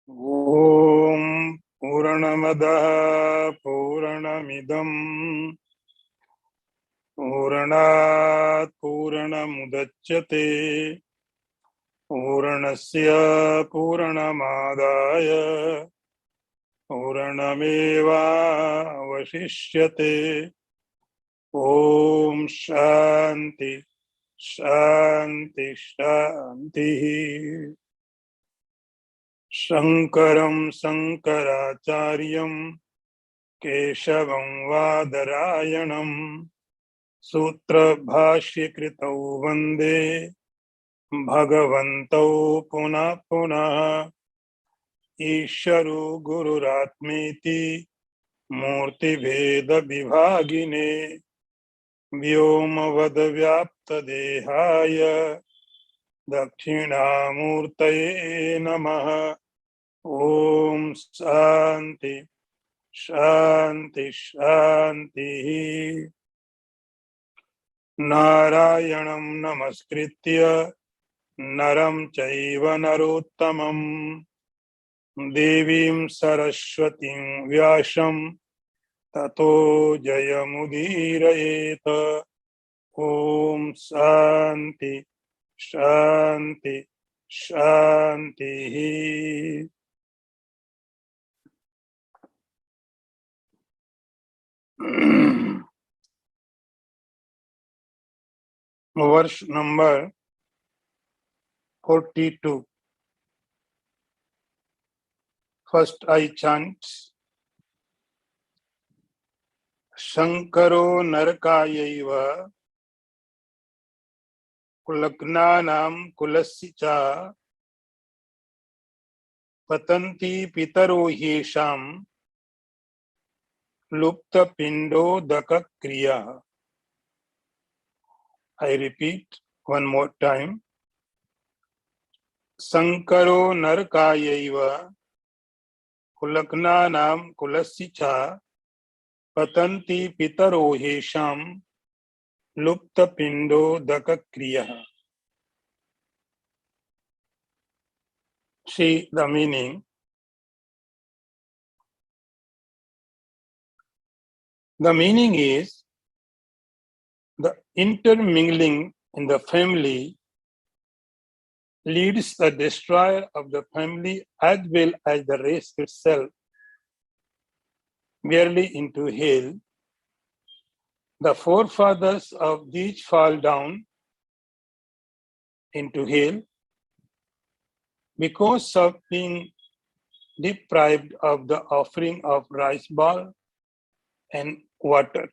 ओम पूर्णमदः पूर्णमिदं पूर्णात् पूर्णमुदच्यते पूर्णस्य पूर्णमादाय पूर्णमेवावशिष्यते। ओम शांति शांति शांति। शंकरं शंकराचार्यं केशवं वादरायणं सूत्रभाष्यकृतौ वन्दे भगवन्तौ पुनः पुनः। ईश्वरो गुरुरात्मेति मूर्तिभेद विभागिने व्योमवद्व्याप्तदेहाय दक्षिणामूर्तये नमः। ओम शांति शांति शांति। नारायणं नमस्कृत्य नरं चैव नरोत्तमं देवीं सरस्वतीं व्यासं ततो जयमुदीरयेत। ओम शांति शांति शांति। वर्ष number 42. First I chant Shankaro Narakayaiva Kulagnanam Kulasya Patanti Pitaro Yesham Lupta Pindo Daka Kriya. I repeat one more time. Shankaro Narakayaiva Kulagnanam Kulasya Patanti Pitaro Yesham Lupta Pindo Daka Kriya. See the meaning. The meaning is the intermingling in the family leads the destroyer of the family as well as the race itself merely into hell. The forefathers of these fall down into hell because of being deprived of the offering of rice ball and water.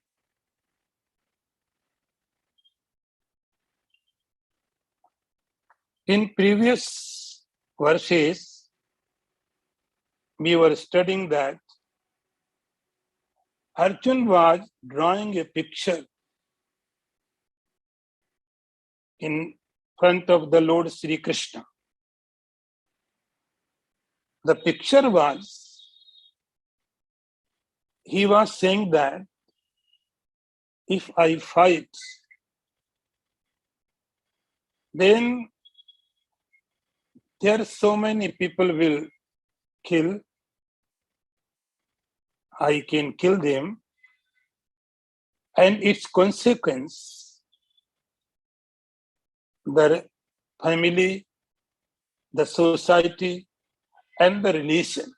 In previous verses, we were studying that Arjun was drawing a picture in front of the Lord Sri Krishna. The picture was, he was saying that if I fight, then there are so many people will kill. I can kill them, and its consequence, the family, the society, and the relation.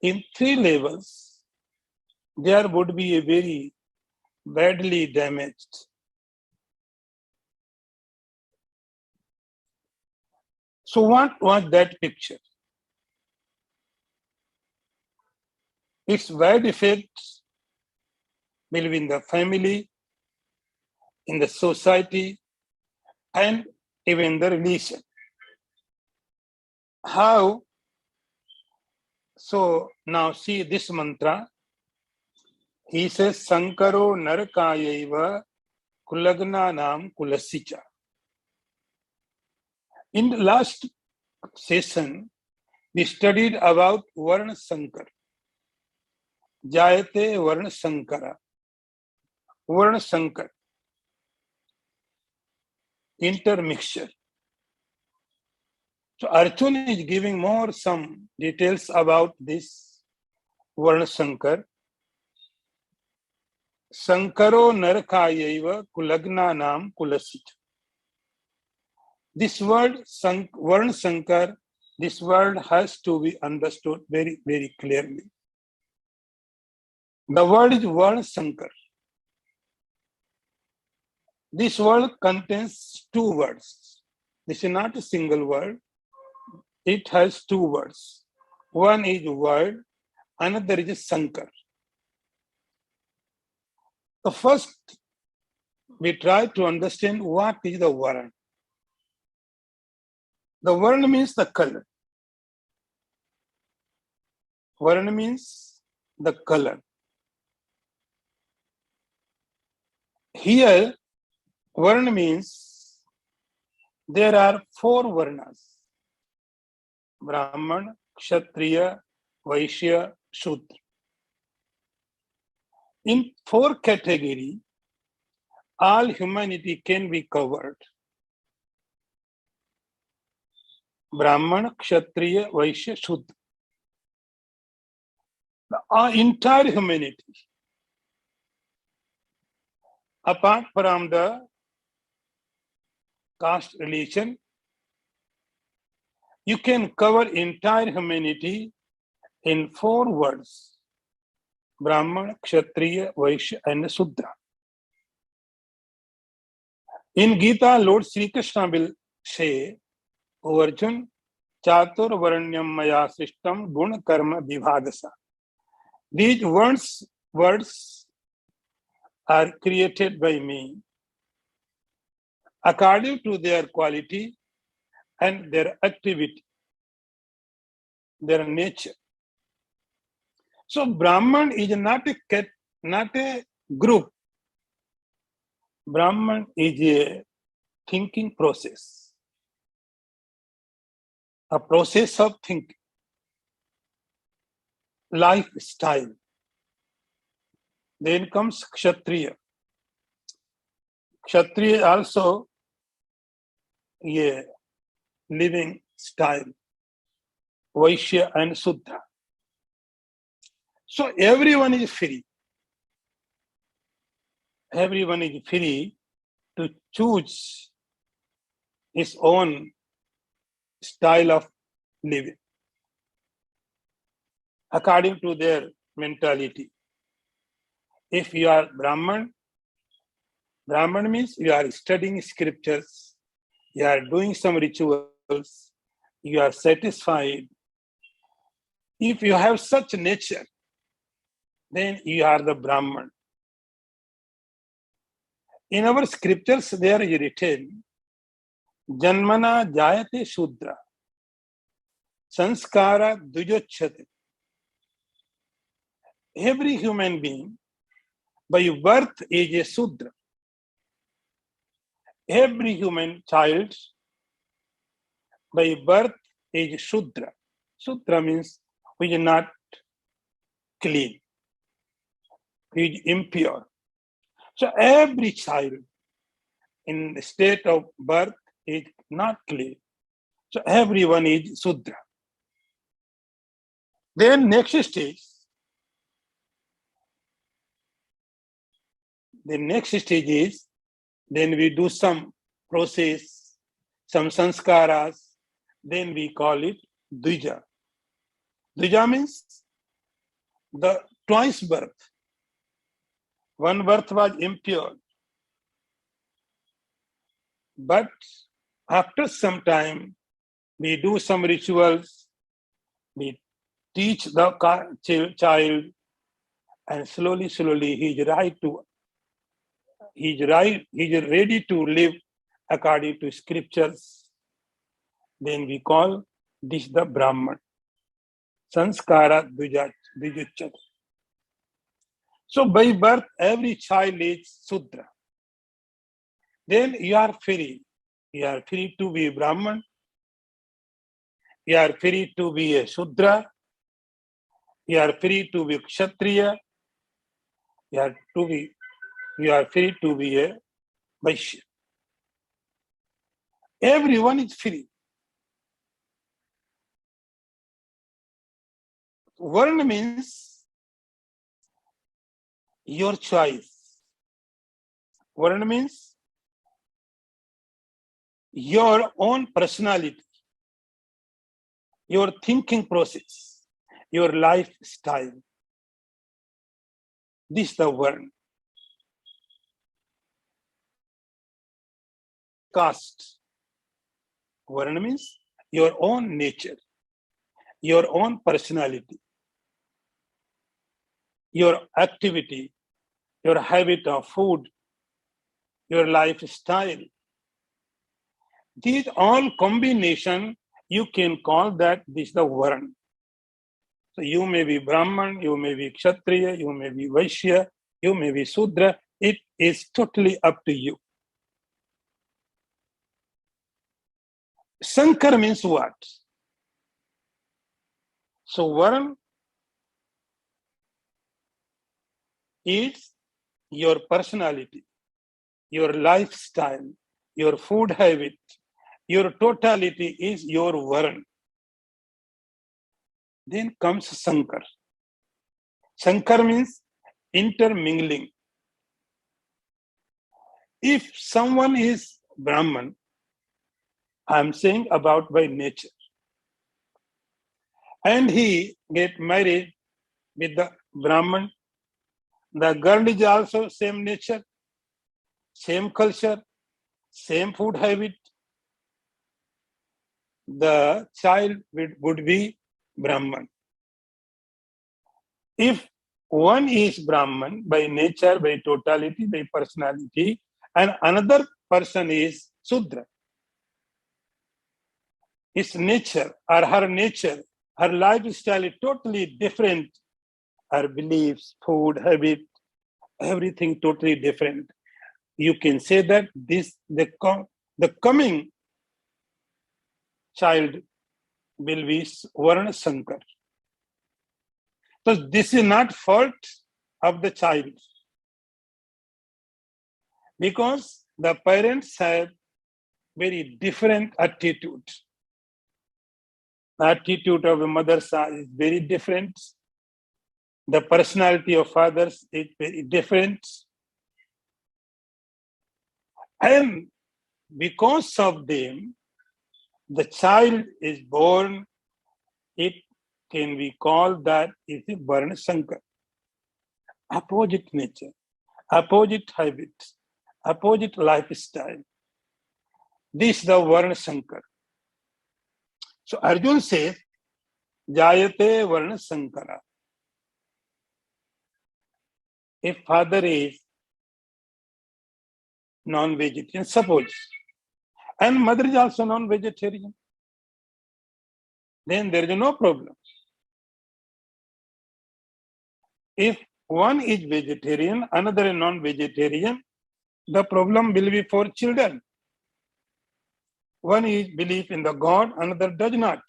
In 3 levels, there would be a very badly damaged. So what was that picture? Its bad effects will be in the family, in the society, and even the relation. How? So now see this mantra. He says, Sankaro Narakayaiva Kulagnanam Kulasicha. In the last session, we studied about Varna Sankar. Jayate Varna Sankara. Varna Sankar. Intermixture. So Arjuna is giving more some details about this Varna Shankar. Sankaro Narakayaiva Kulagna Nam Kulasit. This word Varna Shankar, this word has to be understood very, very clearly. The word is Varna Shankar. This word contains two words. This is not a single word. It has two words. One is word, another is Shankar. The first, we try to understand what is the Varna. The Varna means the color. Varna means the color. Here, Varna means there are four Varnas. Brahman, Kshatriya, Vaishya, Shudra. In four categories, all humanity can be covered. Brahman, Kshatriya, Vaishya, Shudra. Our entire humanity, apart from the caste religion, you can cover entire humanity in four words. Brahman, Kshatriya, Vaishya, and Shudra. In Gita, Lord Sri Krishna will say, O Arjun, Chatur Varanyam Maya Srishtam Gun Karma Vibhagasa. These words are created by me according to their quality and their activity, their nature. So Brahman is not a group. Brahman is a thinking process, a process of thinking, lifestyle. Then comes Kshatriya. Kshatriya also a living style, Vaishya and Shudra. So everyone is free. Everyone is free to choose his own style of living according to their mentality. If you are Brahman, Brahman means you are studying scriptures, you are doing some rituals, you are satisfied. If you have such nature, then you are the Brahman. In our scriptures, there is written, Janmana jayate Shudra, Sanskara dujochyate. Every human being by birth is a Shudra. Every human child by birth is Shudra. Shudra means which is not clean, which is impure. So every child in the state of birth is not clean. So everyone is Shudra. Then next stage, is, then we do some process, some sanskaras, then we call it Dvija. Dvija means the twice birth. One birth was impure. But after some time, we do some rituals, we teach the child, and slowly he's ready to live according to scriptures. Then we call this the Brahman. Sanskara Dvijachat. So by birth, every child is Shudra. Then you are free. You are free to be Brahman. You are free to be a Shudra. You are free to be Kshatriya. You are free to be a Vaishya. Everyone is free. Varna means your choice. Varna means your own personality, your thinking process, your lifestyle. This is the Varna. Caste. Varna means your own nature, your own personality, your activity, your habit of food, your lifestyle. These all combination, you can call that this the Varna. So you may be Brahman, you may be Kshatriya, you may be Vaishya, you may be Sudra. It is totally up to you. Sankar means what? So Varna is your personality, your lifestyle, your food habit, your totality is your Varna. Then comes Sankar. Sankar means intermingling. If someone is Brahman, I'm saying about by nature, and he get married with the Brahman, the girl is also same nature, same culture, same food habit, the child would be Brahman. If one is Brahman by nature, by totality, by personality, and another person is Sudra, his nature or her nature, her lifestyle is totally different. Her beliefs, food, habit, everything totally different. You can say that the coming child will be Varna Sankar. So this is not fault of the child, because the parents have very different attitude. The attitude of a mother is very different. The personality of fathers is very different. And because of them, the child is born, it can be called that is a Varna Sankar. Opposite nature, opposite habits, opposite lifestyle. This is the Varna Sankar. So Arjun says, Jayate Varna Sankara. If father is non-vegetarian, suppose, and mother is also non-vegetarian, then there is no problem. If one is vegetarian, another is non-vegetarian, the problem will be for children. One is belief in the God, another does not.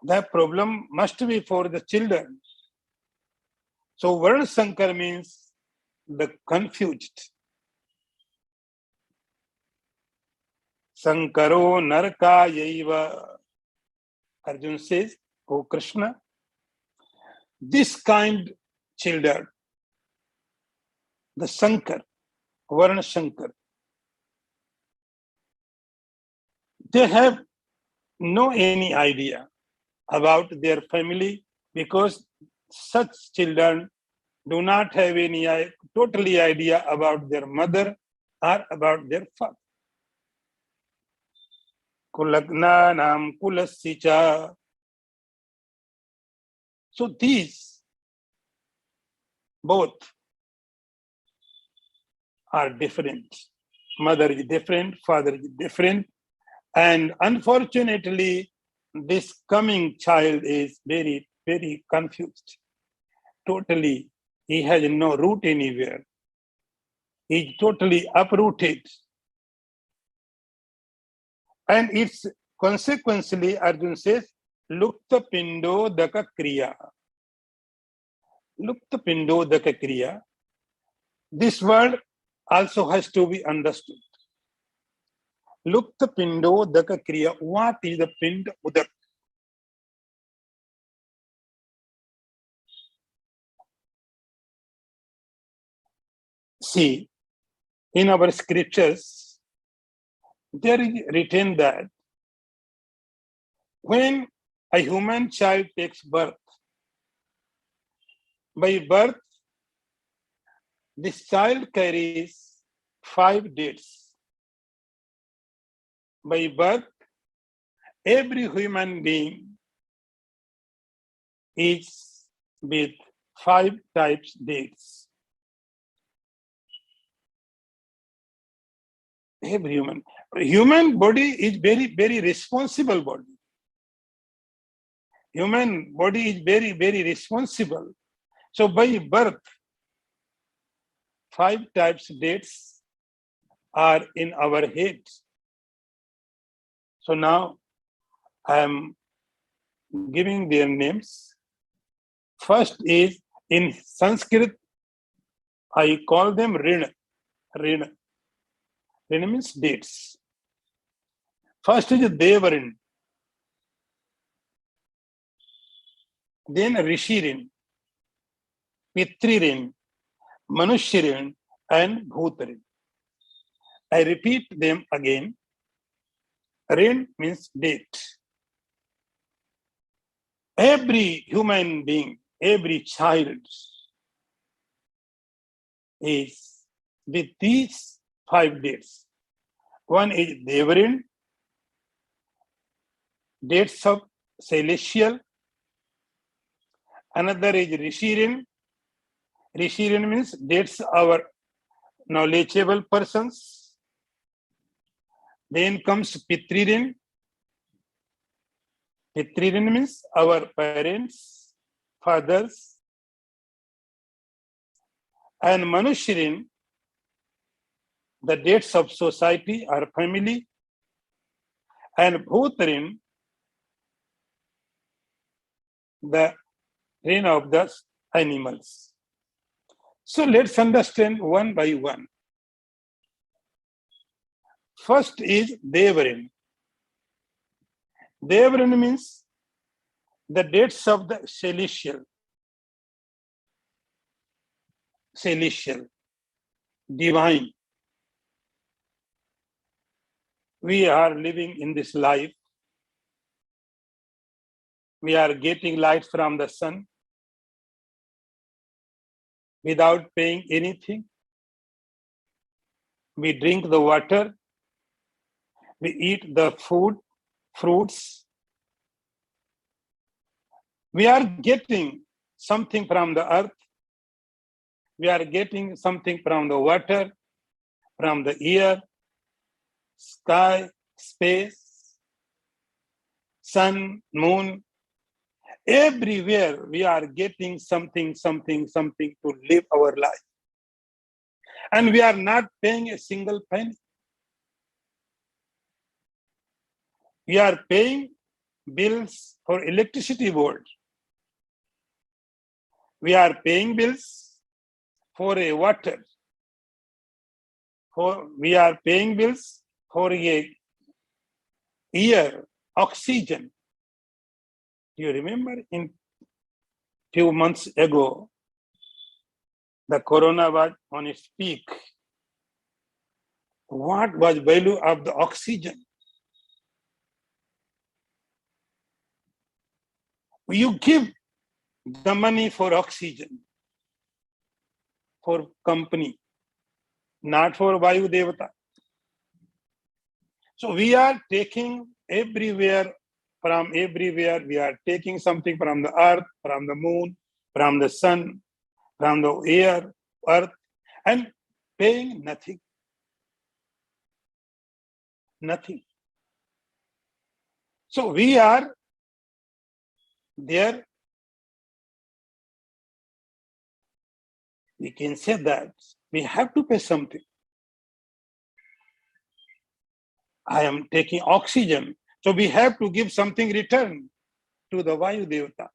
The problem must be for the children. So Varna Sankar means the confused. Sankaro narka yaiva. Arjun says, oh Krishna, this kind children, the Sankar, Varna Sankar, they have no any idea about their family, because such children do not have any totally idea about their mother or about their father. Kulagnanam kulasya. So these both are different. Mother is different, father is different. And unfortunately, this coming child is very, very confused. Totally, he has no root anywhere. He's totally uprooted. And it's consequently, Arjun says, Lukta Pindo Daka Kriya. Lukta Pindo Daka Kriya. This word also has to be understood. Lukta Pindo Daka Kriya. What is the Pind Udak? See, in our scriptures, there is written that when a human child takes birth, by birth, this child carries 5 dates. By birth, every human being is with 5 types dates. Every human body is very, very responsible body. Human body is very, very responsible. So by birth, 5 types dates are in our heads. So now I am giving their names. First is in Sanskrit, I call them Rina. Rina. Rina means dates. First is Devarin, then Rishirin, Pitririn, Manushyarin, and Bhutarin. I repeat them again. Rin means date. Every human being, every child is with these 5 dates. One is Devarin, dates of celestial. Another is Rishirin. Rishirin means dates our knowledgeable persons. Then comes Pitririn. Pitririn means our parents, fathers. And Manushyarin, the dates of society, our family. And Bhutarin, the reign of the animals. So let's understand one by one. First is Devarin. Devarin means the dates of the celestial, divine. We are living in this life. We are getting light from the sun without paying anything. We drink the water. We eat the food, fruits. We are getting something from the earth. We are getting something from the water, from the air, sky, space, sun, moon. Everywhere we are getting something to live our life. And we are not paying a single penny. We are paying bills for electricity board. We are paying bills for a water. We are paying bills for a air, oxygen. Do you remember in few months ago, the corona was on its peak. What was value of the oxygen? You give the money for oxygen, for company, not for Vayu Devata. So we are taking everywhere, from everywhere, we are taking something from the earth, from the moon, from the sun, from the air, earth, and paying nothing. Nothing. So we are there. We can say that we have to pay something. I am taking oxygen, so we have to give something return to the Vayu Devata.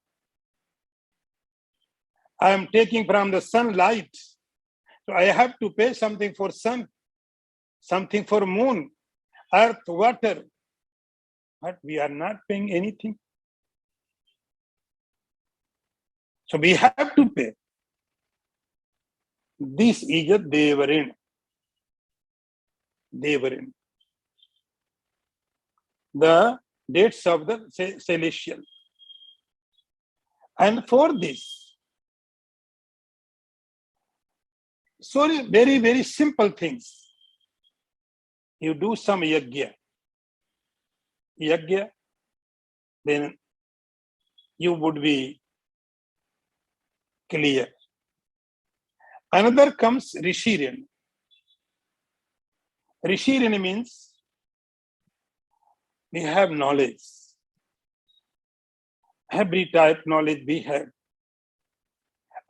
I am taking from the sunlight, so I have to pay something for sun, something for moon, earth, water. But we are not paying anything. So we have to pay. This is a Devarin. Devarin. The dates of the celestial. And for this, so very, very simple things. You do some yajna. Yajna, then you would be clear. Another comes Rishirin. Rishirin means we have knowledge. Every type knowledge we have.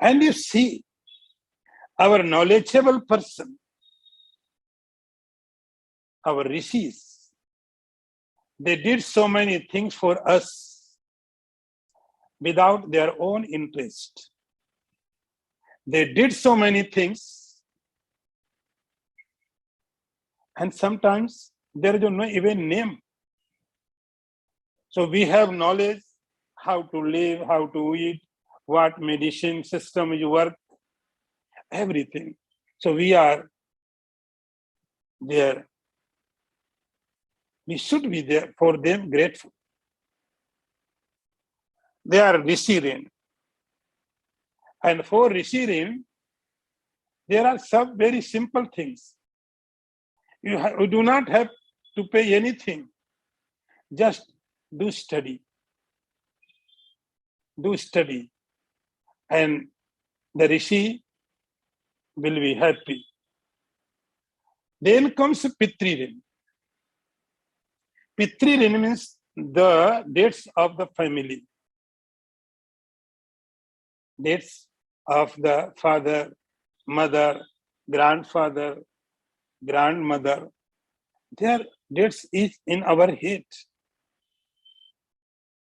And you see, our knowledgeable person, our rishis, they did so many things for us without their own interest. They did so many things, and sometimes there is no even name. So we have knowledge how to live, how to eat, what medicine system you work, everything. So we are there. We should be there for them, grateful. They are Rishirin. And for Rishirin, there are some very simple things. You do not have to pay anything. Just do study. Do study. And the Rishi will be happy. Then comes Pitririn. Pitririn means the dates of the family. Dates of the father, mother, grandfather, grandmother. Their dates is in our head.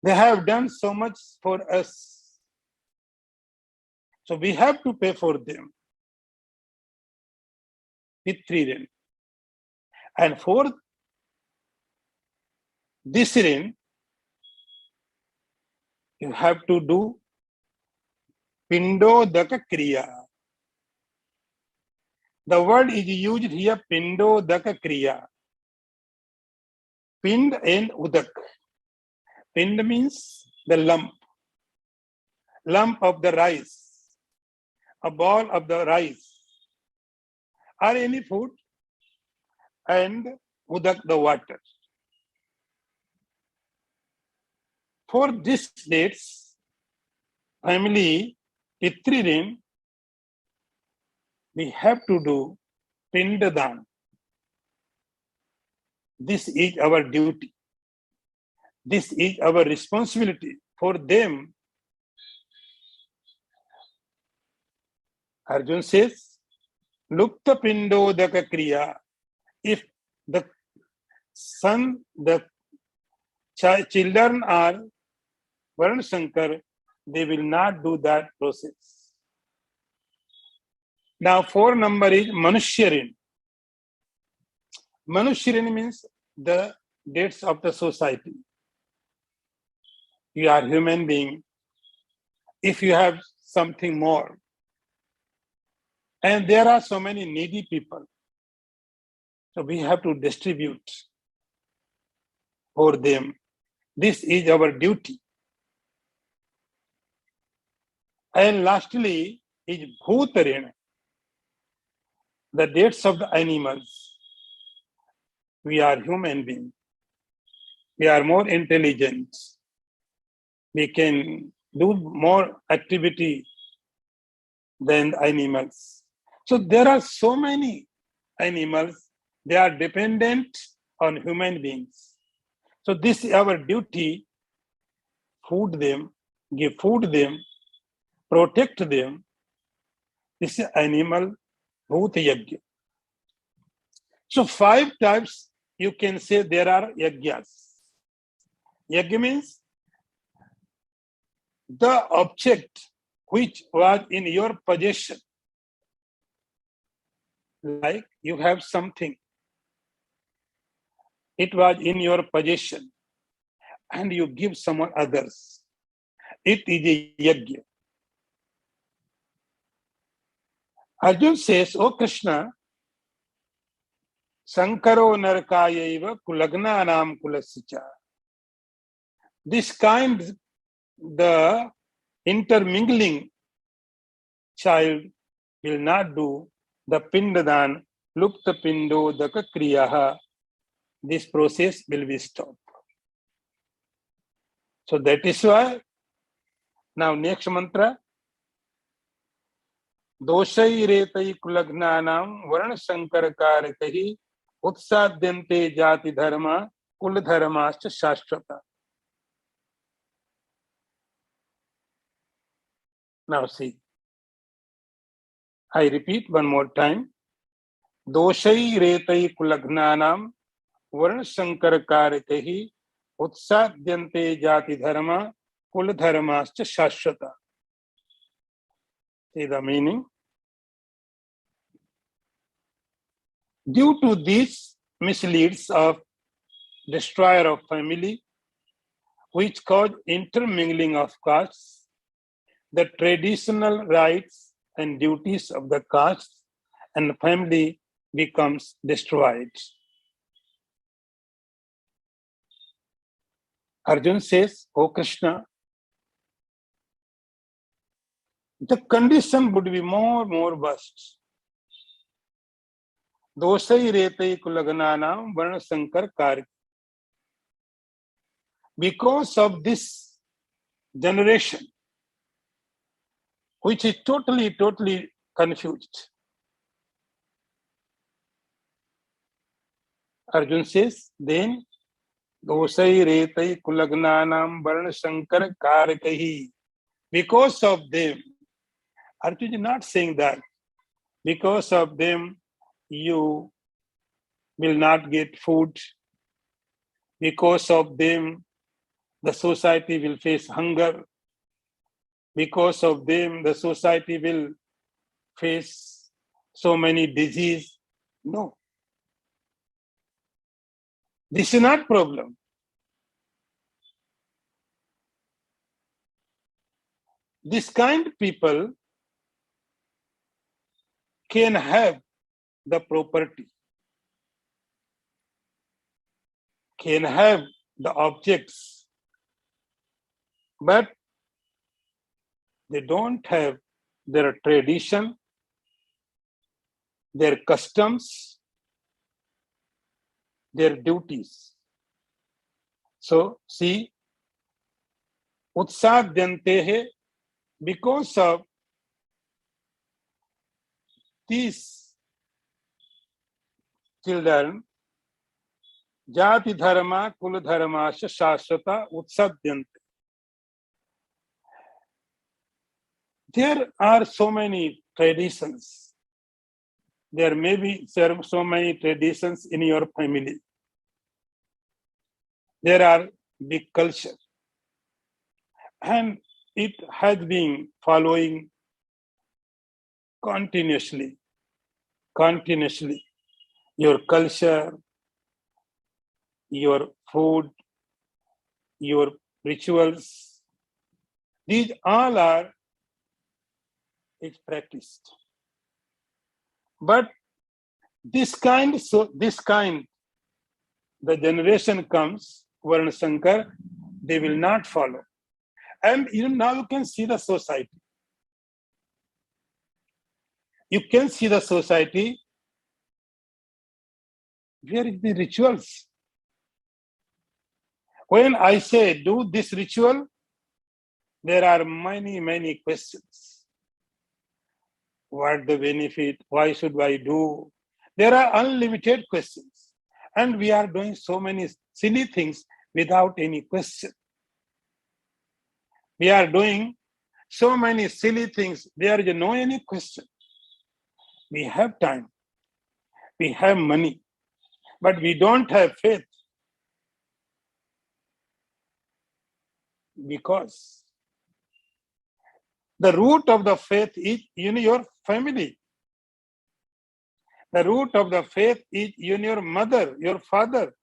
They have done so much for us. So we have to pay for them. Pitririn. And for this rin, you have to do Pindodaka Kriya. The word is used here, Pindodaka Kriya. Pind and Udak. Pind means the lump of the rice, a ball of the rice, or any food, and Udak the water. For these dates, family Pitririn, we have to do Pindadan. This is our duty. This is our responsibility. For them, Arjun says, Lukta Pindodaka Kriya. If the son, the children are Varun Shankar, they will not do that process. Now, 4 number is Manushyarin. Manushyarin means the dates of the society. You are human being. If you have something more, and there are so many needy people, so we have to distribute for them. This is our duty. And lastly is Bhutarin, the dates of the animals. We are human beings. We are more intelligent. We can do more activity than animals. So there are so many animals, they are dependent on human beings. So this is our duty, food them, give food them, protect them. This is animal Bhuta Yajna. So 5 types you can say there are yajnas. Yajna means the object which was in your possession. Like you have something. It was in your possession and you give someone others. It is a yajna. Arjun says, "Oh Krishna, Sankaro Narakayaiva Kulagnanam Kulasicha." This kind, the intermingling child will not do the Pindadan Lupta Pindo Daka Kriyaha. This process will be stopped. So that is why now next mantra. दोषै रेतै कुलग्नानां वर्ण संकर कारकहि उत्साद्यन्ते जाति धर्म कुल धर्माश्च शाश्वता. Now see, I repeat one more time. दोषै रेतै कुलग्नानां वर्ण संकर कारकहि उत्साद्यन्ते जाति धर्म कुल धर्माश्च शाश्वता. See the meaning. Due to these misleads of destroyer of family, which cause intermingling of castes, the traditional rights and duties of the caste and family becomes destroyed. Arjun says, "O Krishna, the condition would be more worse. Dosai retai kulagananam varna sankar karya." Because of this generation, which is totally confused. Arjun says, then dosai retai kulagnanam varna sankar karakahi. Because of them, Arjun is not saying that because of them you will not get food. Because of them the society will face hunger. Because of them the society will face so many diseases. No. This is not problem. This kind of people can have the property, can have the objects, but they don't have their tradition, their customs, their duties. So see, utsadyantehe, because of these children, jati dharma kul dharmasya shashvata utsadyante. There are so many traditions. There may be so many traditions in your family. There are big culture. And it has been following continuously. Your culture, your food, your rituals, these all are practiced. But this kind, the generation comes, Varna Sankar, they will not follow. And now you can see the society. You can see the society. Where is the rituals? When I say do this ritual, there are many questions. What the benefit? Why should I do? There are unlimited questions. And we are doing so many silly things without any question. We are doing so many silly things. There is no any question. We have time. We have money. But we don't have faith. Because the root of the faith is in your family. The root of the faith is in your mother, your father.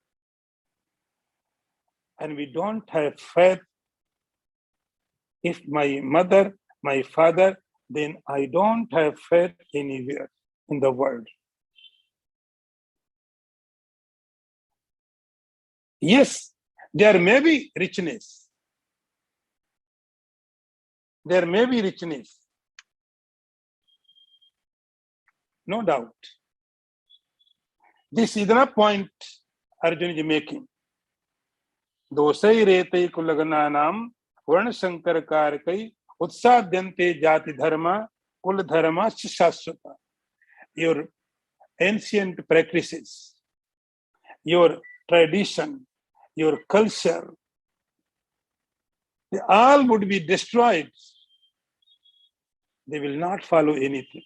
And we don't have faith if my mother, my father then I don't have faith anywhere in the world. Yes, there may be richness. There may be richness. No doubt. This is the point Arjuna is making. दोषै रेतै कुलगनानाम वर्ण संकर कारकै उत्साद्यन्ते जाति धर्म कुल धर्म शाश्वता. Your ancient practices, your tradition, your culture, they all would be destroyed. They will not follow anything.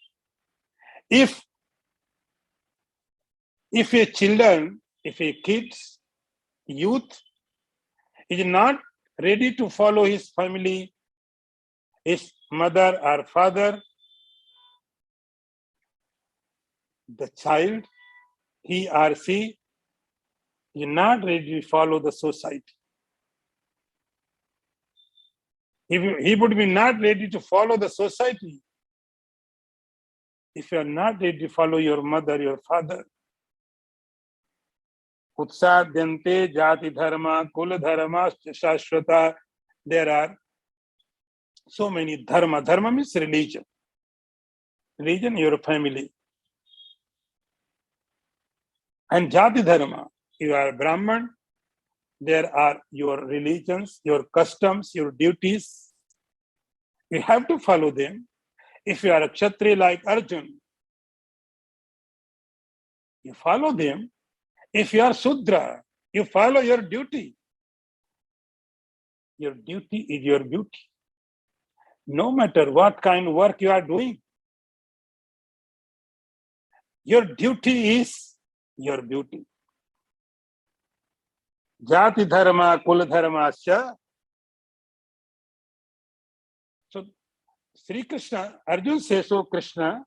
If a children, if a kids, youth is not ready to follow his family, his mother or father, the child, he or she is not ready to follow the society. He would be not ready to follow the society. If you are not ready to follow your mother, your father, Utsadhyante jati dharma, kula dharma, shashwata. There are so many dharma. Dharma means religion. Religion, your family. And jati dharma, you are Brahman. There are your religions, your customs, your duties. You have to follow them. If you are a Kshatriya like Arjuna, you follow them. If you are Sudra, you follow your duty. Your duty is your beauty. No matter what kind of work you are doing, your duty is your beauty. Jati dharma, kula dharma asya. So, Sri Krishna, Arjuna says, "Oh Krishna,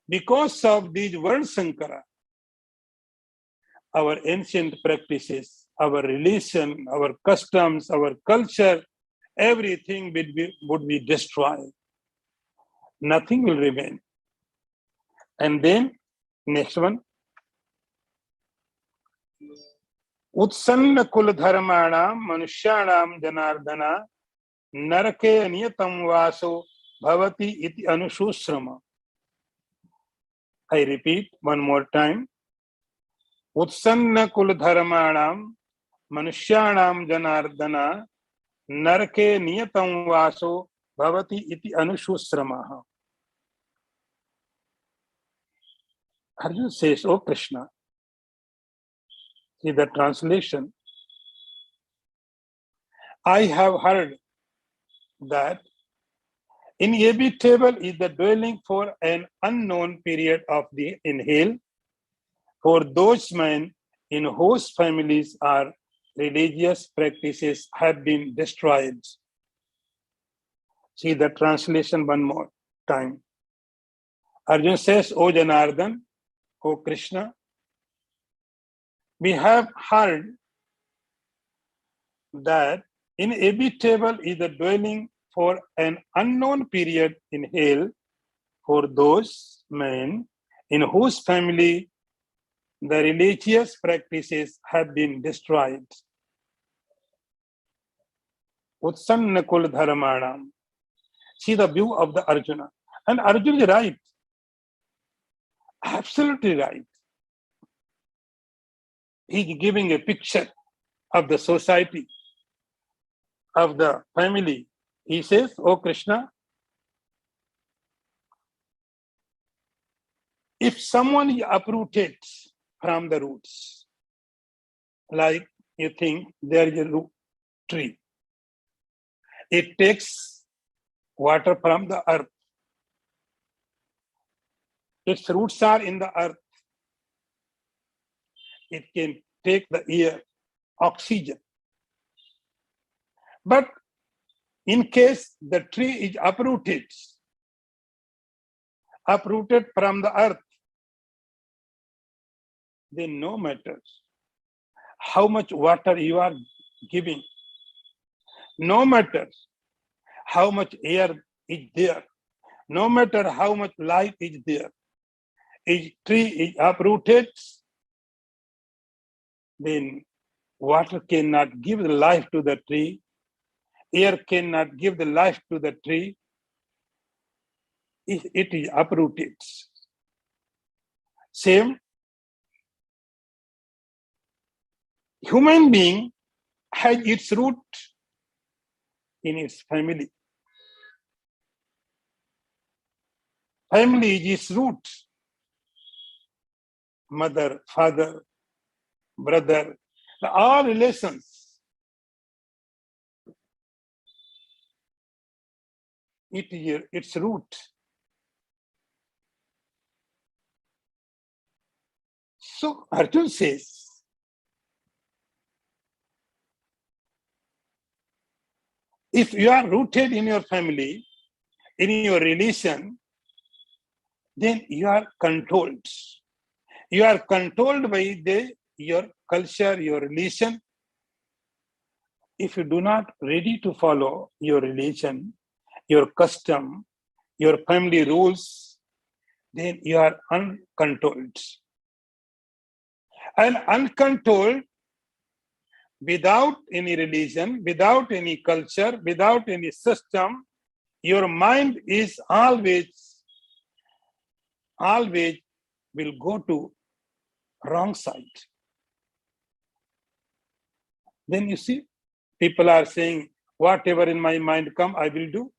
because of these world Sankara, our ancient practices, our religion, our customs, our culture, everything would be destroyed. Nothing will remain." And then, next one. Utsanna kul dharmanam manusyanam janardana narake niyatam vaso bhavati iti anushusrama. I repeat one more time. Utsanna kul dharmanam manusyanam janardana narake niyatam vaso bhavati iti anushusrama. Arjuna says, "Oh Krishna," see the translation, "I have heard that inevitable is the dwelling for an unknown period of the inhale for those men in whose families or religious practices have been destroyed." See the translation one more time. Arjuna says, "O Janardhan, O Krishna, we have heard that inevitable is the dwelling for an unknown period in hell for those men in whose family the religious practices have been destroyed." Utsanna kul dharmanam. See the view of the Arjuna. And Arjuna is right. Absolutely right. He is giving a picture of the society, of the family. He says, "Oh Krishna, if someone is uprooted from the roots, like you think there is a root tree, it takes water from the earth. Its roots are in the earth. It can take the air, oxygen. But in case the tree is uprooted from the earth, then no matter how much water you are giving, no matter how much air is there, No matter how much life is there, each tree is uprooted, then water cannot give the life to the tree, air cannot give the life to the tree, it is uprooted. Same, human being has its root in its family. Family is its root. Mother, father, brother, all relations. It is its root. So Arjuna says, if you are rooted in your family, in your religion, then you are controlled. You are controlled by your culture, your religion. If you do not ready to follow your religion, your custom, your family rules, then you are uncontrolled. And uncontrolled, without any religion, without any culture, without any system, your mind is always will go to wrong side. Then you see, people are saying, whatever in my mind come, I will do.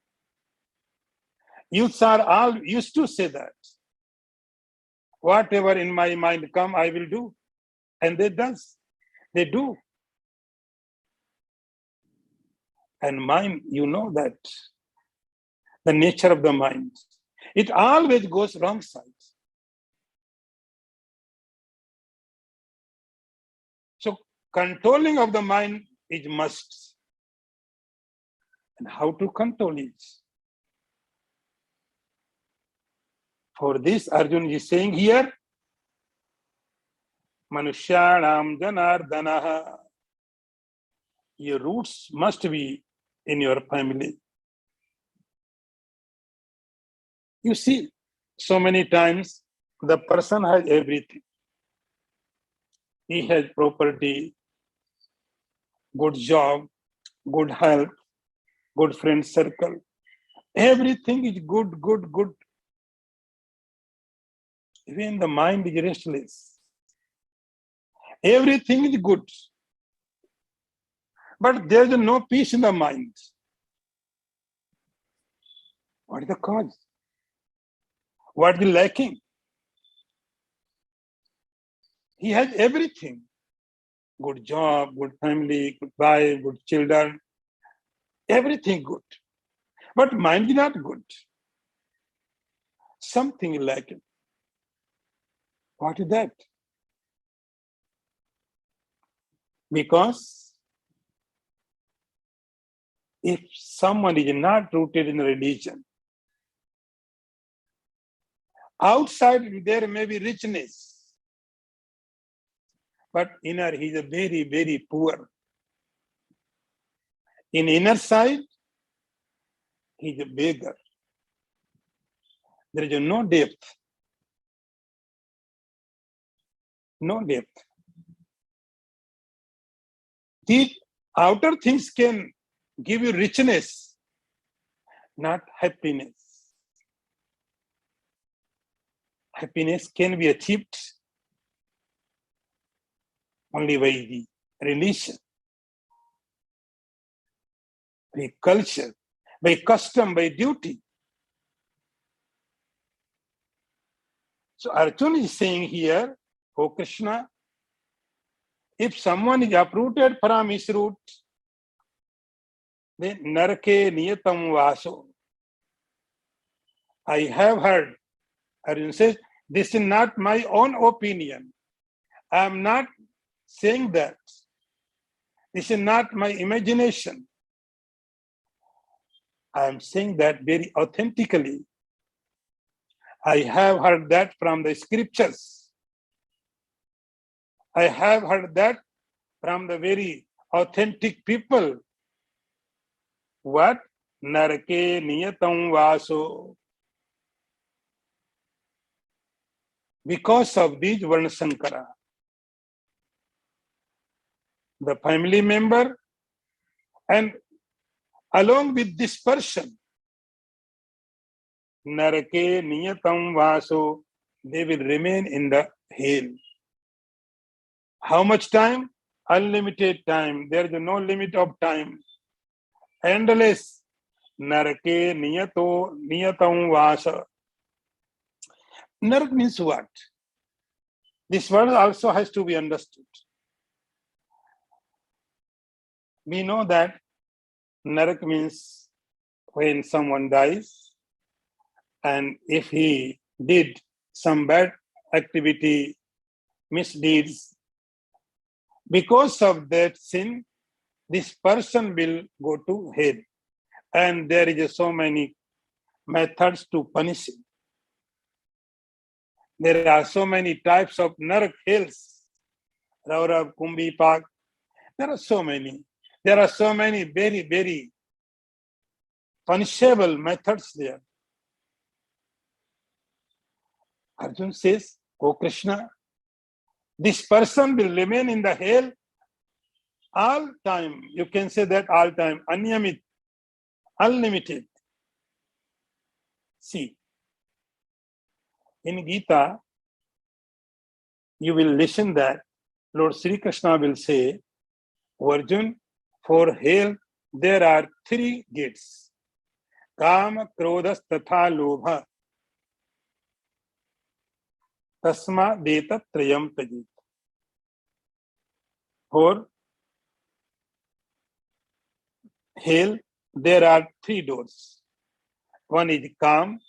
Youths are all used to say that. Whatever in my mind come, I will do. And they do. And mind, you know that. The nature of the mind. It always goes wrong side. So controlling of the mind is must. And how to control it? For this, Arjuna is saying here, Manushyanam Janardanaha. Your roots must be in your family. You see, so many times the person has everything. He has property, good job, good health, good friend circle. Everything is good. Even the mind is restless. Everything is good. But there is no peace in the mind. What is the cause? What is lacking? He has everything. Good job, good family, good wife, good children. Everything good. But mind is not good. Something is lacking. What is that? Because if someone is not rooted in religion, outside there may be richness, but inner he is very, very poor. In inner side, he is a beggar. There is no depth. No depth. These outer things can give you richness, not happiness. Happiness can be achieved only by the religion, by culture, by custom, by duty. So Arjuna is saying here, oh Krishna, if someone is uprooted from his root, then narake niyatam vaso. I have heard, Arjuna says, this is not my own opinion. I am not saying that. This is not my imagination. I am saying that very authentically. I have heard that from the scriptures. I have heard that from the very authentic people. What? Narake niyatam vaso. because of these Varnasankara. The family member and along with this person, Narake Niyatam Vaso, they will remain in the hell. How much time? Unlimited time. There is no limit of time. Endless. Narake Niyatam Vasa. Narak means what? This word also has to be understood. We know that Narak means when someone dies, and if he did some bad activity, misdeeds, because of that sin, this person will go to hell. And there is so many methods to punish him. There are so many types of Narak hells. Raurav, Kumbi, Pak. There are so many. There are so many very, very punishable methods there. Arjun says, "O Krishna, this person will remain in the hell all time." You can say that all time, anyamit, unlimited. See, in Gita, you will listen that Lord Sri Krishna will say, Arjun, for hell there are 3 gates. Kama, Krodhas, Tatha, Lobha. Tasma, Deta, Trayam, Tajit. For hell, there are 3 doors. One is Kam,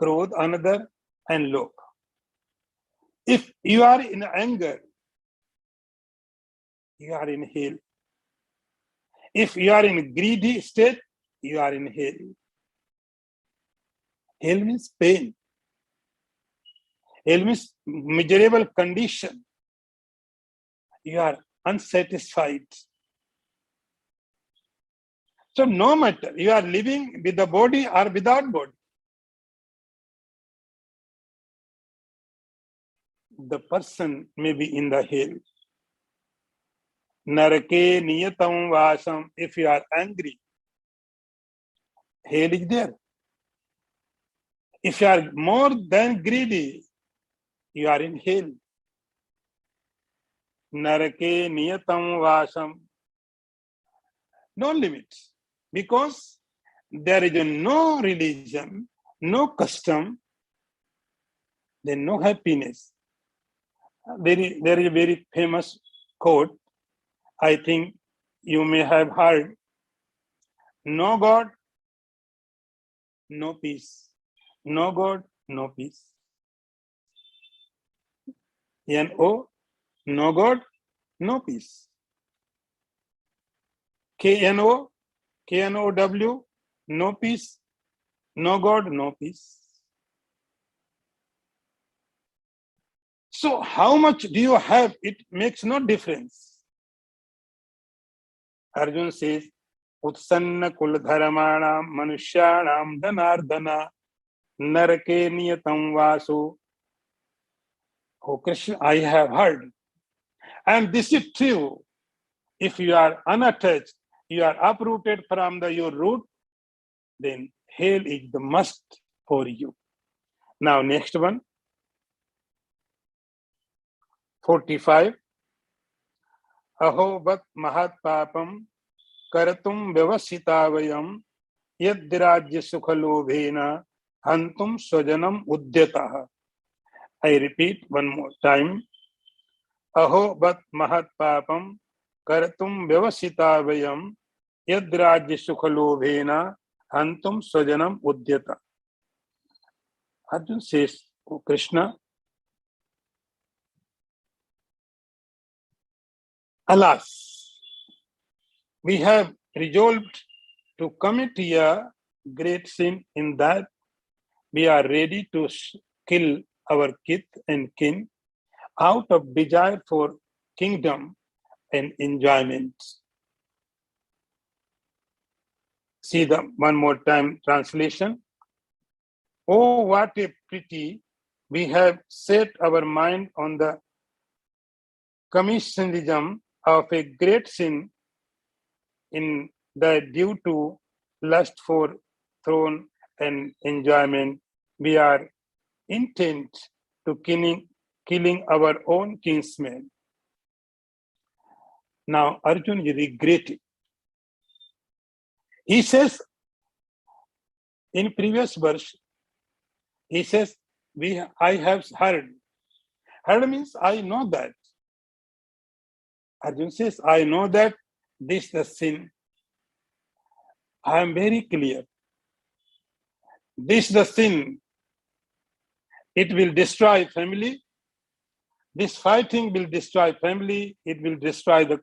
Krodh, another, and Lobha. If you are in anger, you are in hell. If you are in greedy state, you are in hell. Hell means pain. Hell means miserable condition. You are unsatisfied. So no matter you are living with the body or without body, the person may be in the hell. Narake niyatam vasam. If you are angry, hell is there. If you are more than greedy, you are in hell. Narake niyatam vasam. No limits. Because there is no religion, no custom, then no happiness. There is a very famous quote. I think you may have heard. No God, no peace. No God, no peace. N-O, no God, no peace. K-N-O, K-N-O-W, no peace. No God, no peace. So how much do you have? It makes no difference. Arjun says, Utsanna kuldharamanam manushyanam dhanardhana narake niyatam vasu. Oh Krishna, I have heard. And this is true. If you are unattached, you are uprooted from your root, then hell is the must for you. Now next one. 45. Aho bhat mahat papam karatum vyavasita vayam yadrajya sukhalobhena hantum swajanam udyatah. I repeat one more time. Aho bhat mahat papam karatum vyavasita vayam yadrajya sukhalobhena hantum swajanam udyata. Arjun says, "O Krishna, alas, we have resolved to commit a great sin in that we are ready to kill our kith and kin out of desire for kingdom and enjoyment." See the one more time translation. Oh, what a pretty we have set our mind on the commissionism of a great sin in that due to lust for throne and enjoyment, we are intent to killing our own kinsmen. Now Arjuna is regretting. He says in previous verse, he says, I have heard. Heard means I know that. Arjuna says, I know that this is the sin. I am very clear. This is the sin. It will destroy family. This fighting will destroy family. It will destroy the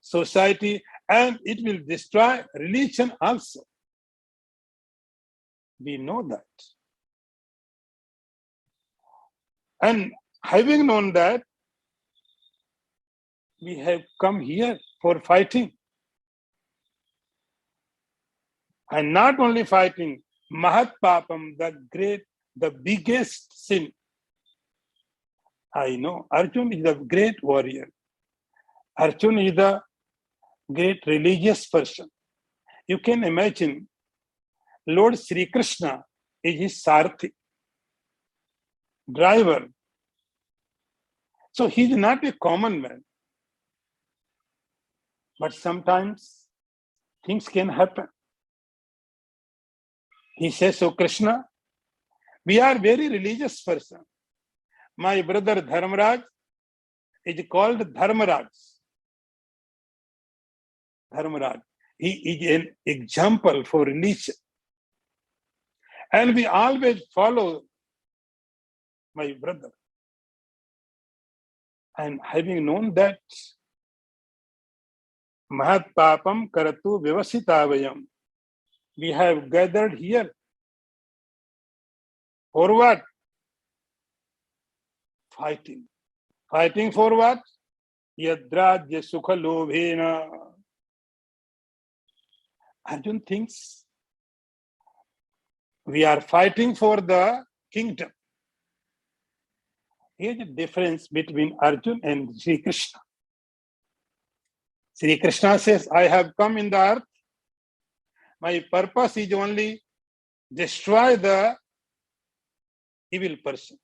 society, and it will destroy religion also. We know that. And having known that, we have come here for fighting. And not only fighting, Mahat Papam, the biggest sin. I know Arjuna is a great warrior. Arjuna is a great religious person. You can imagine Lord Sri Krishna is his Sarthi, driver. So he is not a common man. But sometimes things can happen. He says, "So Krishna, we are very religious person. My brother Dharmaraj is called Dharmaraj. Dharmaraj. He is an example for religion. And we always follow my brother. And having known that, Mahat Papam Karatu Vyavasitavayam, we have gathered here. For what? Fighting. Fighting for what? Yadrajya Sukha Lobhena. Arjuna thinks we are fighting for the kingdom. Here's the difference between Arjuna and Sri Krishna. Sri Krishna says, I have come in the earth. My purpose is only destroy the evil person.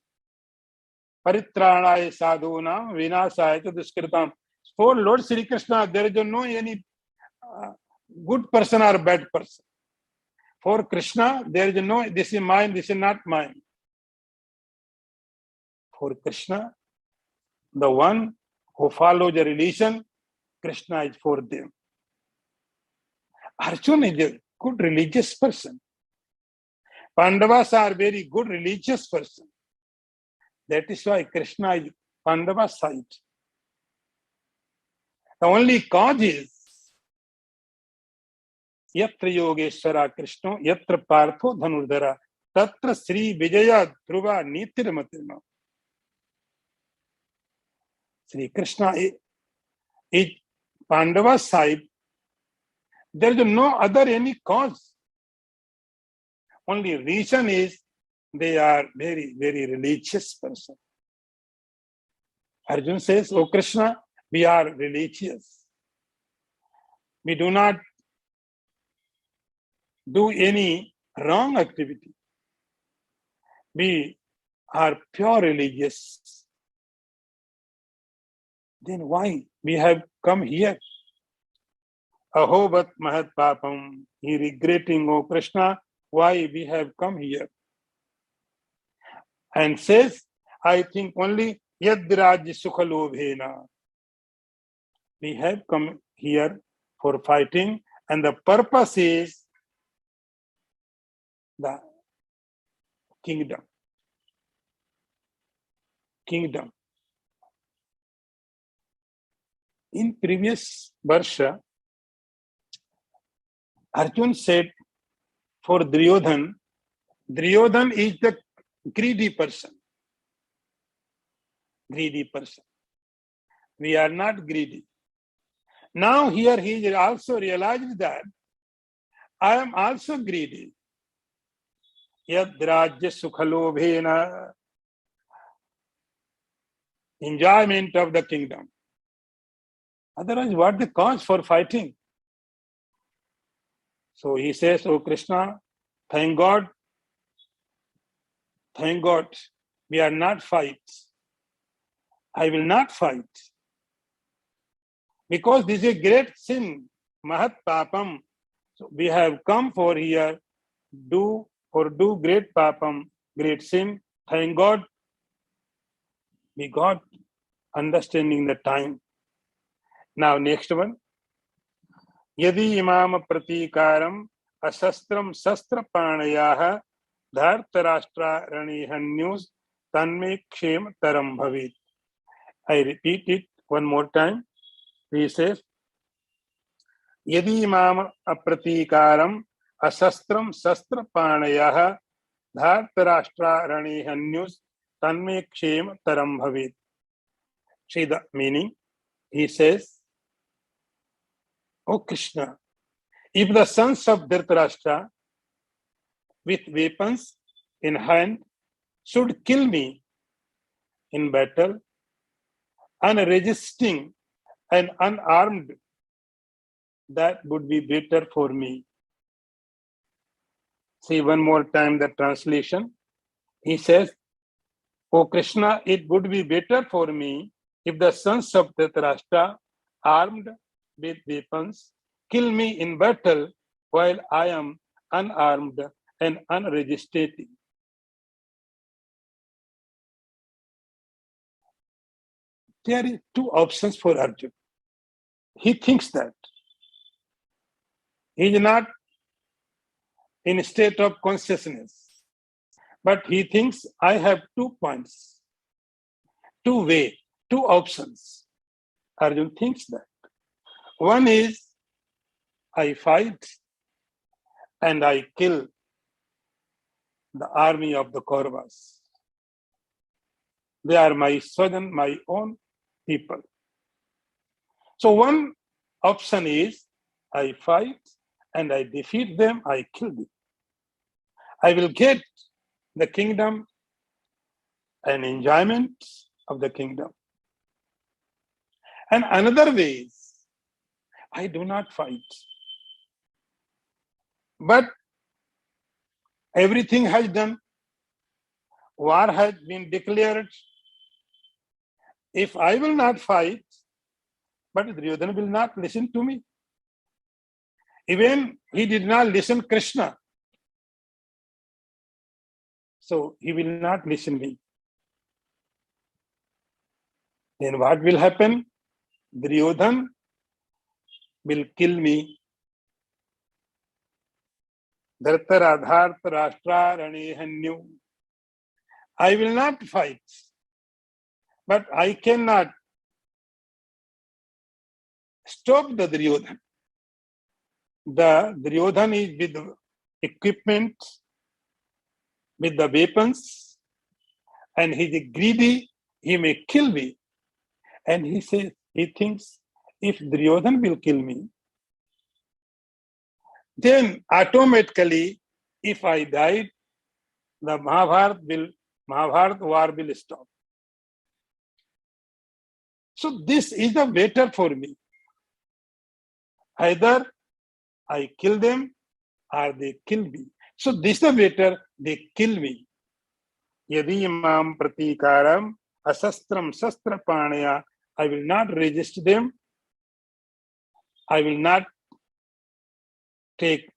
Paritranaya sadhunam vinasaya duskritam. For Lord Sri Krishna, there is no any good person or bad person. For Krishna, there is no, this is mine, this is not mine. For Krishna, the one who follows the religion, Krishna is for them. Arjuna is a good religious person. Pandavas are very good religious person. That is why Krishna is Pandava's side. The only cause is Yatra Yogeshwara Krishna, Yatra Partho Dhanurdhara, Tatra Sri Vijaya Dhruva Nitirmatirma. Sri Krishna is Pandava's side. There is no other any cause. Only reason is they are very, very religious person. Arjuna says, "Oh Krishna, we are religious. We do not do any wrong activity. We are pure religious. Then why we have come here? Ahobat Mahat Papam." He regretting, "Oh Krishna, why we have come here?" And says, I think only Yadrajya Sukhalobhena. We have come here for fighting, and the purpose is the kingdom. Kingdom. In previous verse, Arjuna said for Duryodhan, Duryodhan is the greedy person. Greedy person. We are not greedy. Now here he also realized that I am also greedy. Yadrajya Sukhalobhena. enjoyment of the kingdom. Otherwise, what the cause for fighting? So he says, "Oh Krishna, thank God, we are not fight. I will not fight. Because this is a great sin, Mahat Papam. So we have come for here, do great Papam, great sin. Thank God, we got understanding the time." Now, next one. यदि इमाम प्रतीकारम अशस्त्रम शस्त्र पाणयाः धार्तराष्ट्रारणिहन्युस् तन्मे क्षेम तरम भवेत्. I repeat it one more time. He says, यदि इमाम अप्रतीकारम अशस्त्रम शस्त्र पाणयाः धार्तराष्ट्रारणिहन्युस् तन्मे क्षेम तरम भवेत्. See the meaning. He says, "O Krishna, if the sons of Dhritarashtra with weapons in hand should kill me in battle, unresisting and unarmed, that would be better for me." See one more time the translation. He says, "O Krishna, it would be better for me if the sons of Dhritarashtra, armed with weapons, kill me in battle while I am unarmed and unresisting." There are two options for Arjuna. He thinks that he is not in a state of consciousness, but he thinks I have 2 points, 2 ways, 2 options. Arjuna thinks that. One is I fight and I kill the army of the Kauravas. They are my Swajan, my own people. So one option is I fight and I defeat them, I kill them. I will get the kingdom and enjoyment of the kingdom. And another way is I do not fight. But everything has done. War has been declared. If I will not fight, but Duryodhana will not listen to me. Even he did not listen Krishna. So he will not listen me. Then what will happen? Duryodhana will kill me. Dhartarashtra I will not fight. But I cannot stop the Duryodhana. The Duryodhana is with the equipment, with the weapons, and he is greedy, he may kill me. And he says, he thinks, if Duryodhana will kill me, then automatically, if I died, the Mahabharata war will stop. So this is the better for me. Either I kill them or they kill me. So this is the better, they kill me. Yadi imam pratikaram asastram sastra panaya, I will not resist them. I will not take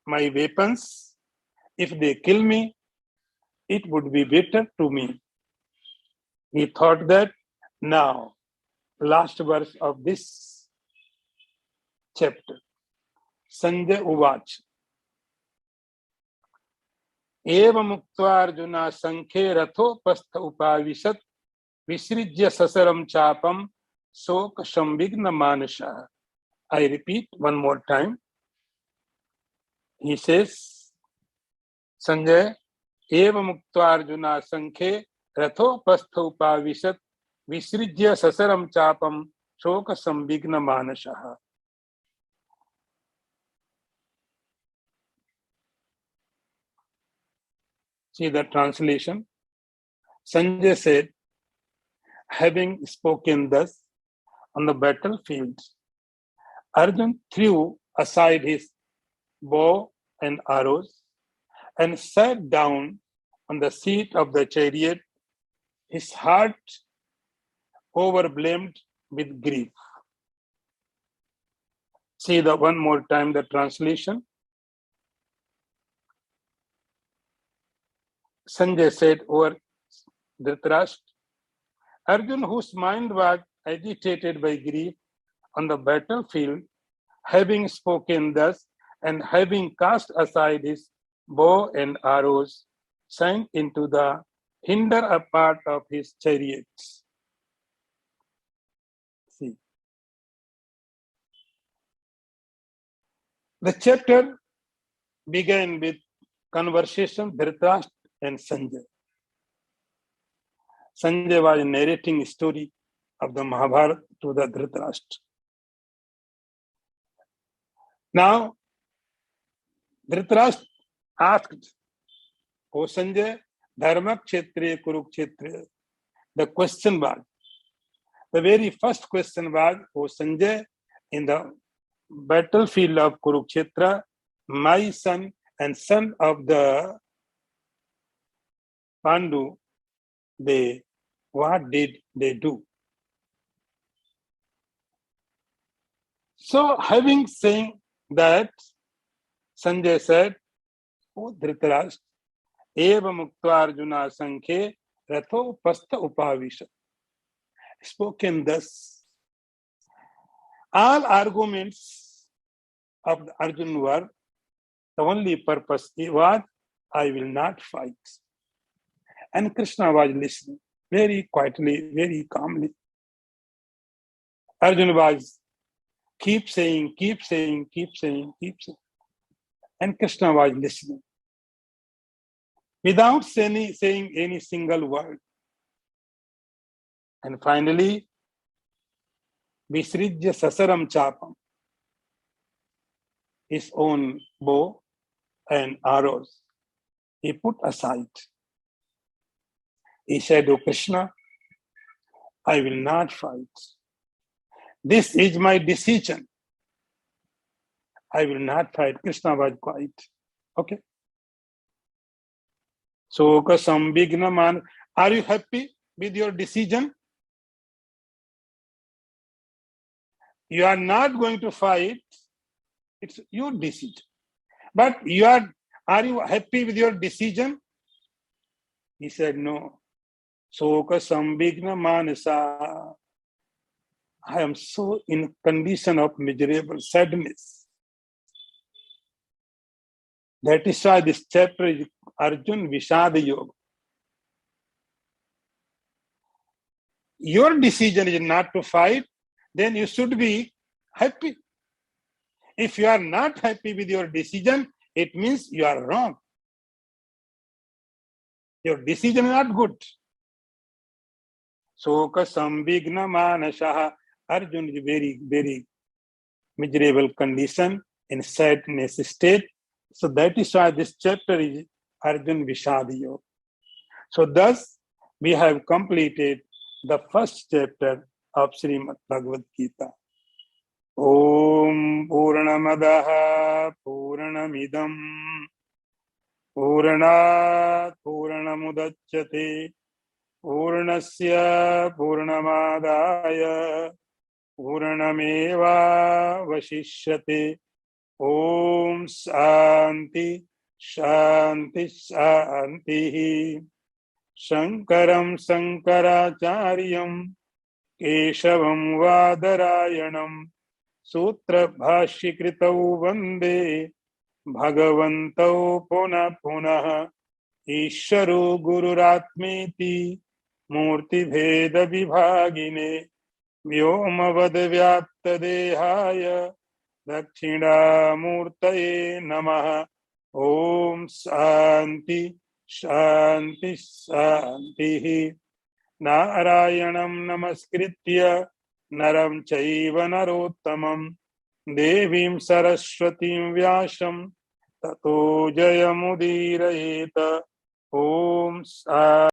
my weapons. If they kill me, it would be better to me. He thought that. Now, last verse of this chapter. Sanjay Uvach. Eva Muktvarjuna Sankhe Rathopastha Upavishat Visrijya Sasaram Chapam Sok Shambhigna Manasha. I repeat one more time. He says, Sanjay, Eva Muktvarjuna Sankhe Rathopastha Upavishat Visrijya Sasaram Chapam Sok Shambhigna Manasha. See the translation. Sanjay said, having spoken thus on the battlefield, Arjun threw aside his bow and arrows and sat down on the seat of the chariot, his heart overwhelmed with grief. See the one more time the translation. Sanjay said over Dhritarashtra, Arjun, whose mind was agitated by grief on the battlefield, having spoken thus and having cast aside his bow and arrows, sank into the hinder part of his chariots. See. The chapter began with conversation Dhritarashtra and Sanjay. Sanjay was narrating a story of the Mahabharata to the Dhritarashtra. Now, Dhritarashtra asked, O Sanjay, Dharma Kshetriya Kurukshetriya. The question was, the very first question was, O Sanjay, in the battlefield of Kurukshetra, my son and son of the Pandu, what did they do? So, having saying that, Sanjay said, O Dhritarashtra, eva muktva Arjuna sankhe ratho pastha upavisha. Spoken thus, all arguments of Arjuna were, the only purpose was, I will not fight. And Krishna was listening very quietly, very calmly. Arjuna was keep saying. And Krishna was listening without saying any single word. And finally, Visrijya Sasaram Chapam, his own bow and arrows, he put aside. He said, O Krishna, I will not fight. This is my decision. I will not fight. Krishna was quiet. Okay. So, Sambignaman, are you happy with your decision? You are not going to fight. It's your decision. But are you happy with your decision? He said, no. Soka sambigna manasa. I am so in condition of miserable sadness. That is why this chapter is Arjun Vishada Yoga. Your decision is not to fight, then you should be happy. If you are not happy with your decision, it means you are wrong. Your decision is not good. Soka sambigna manasha. Arjun is very, very miserable condition in sadness state. So that is why this chapter is Arjun Vishada Yoga. So thus we have completed the first chapter of Srimad Bhagavadgita. Om Purnamadaha Purnamidam Purnat Purnamudachyate Purnasya Purnamadaya Purnameva Vashishyate. Om Shanti Shanti Shanti. Shankaram Sankaracharyam Keshavam Vadarayanam Sutra Bhashikritau Vande Bhagavantau Puna Punah Isharo Gururatmeti Murti Bheda Vibhagine Vyomavad Vyapta Dehaya Dakshina Murtaye Namaha. Om Shanti Shanti Shanti. Narayanam Namaskritya Naram Chaiva Narottamam Devim Saraswatim Vyasam Tato Jayamudirayeta. Om Shanti.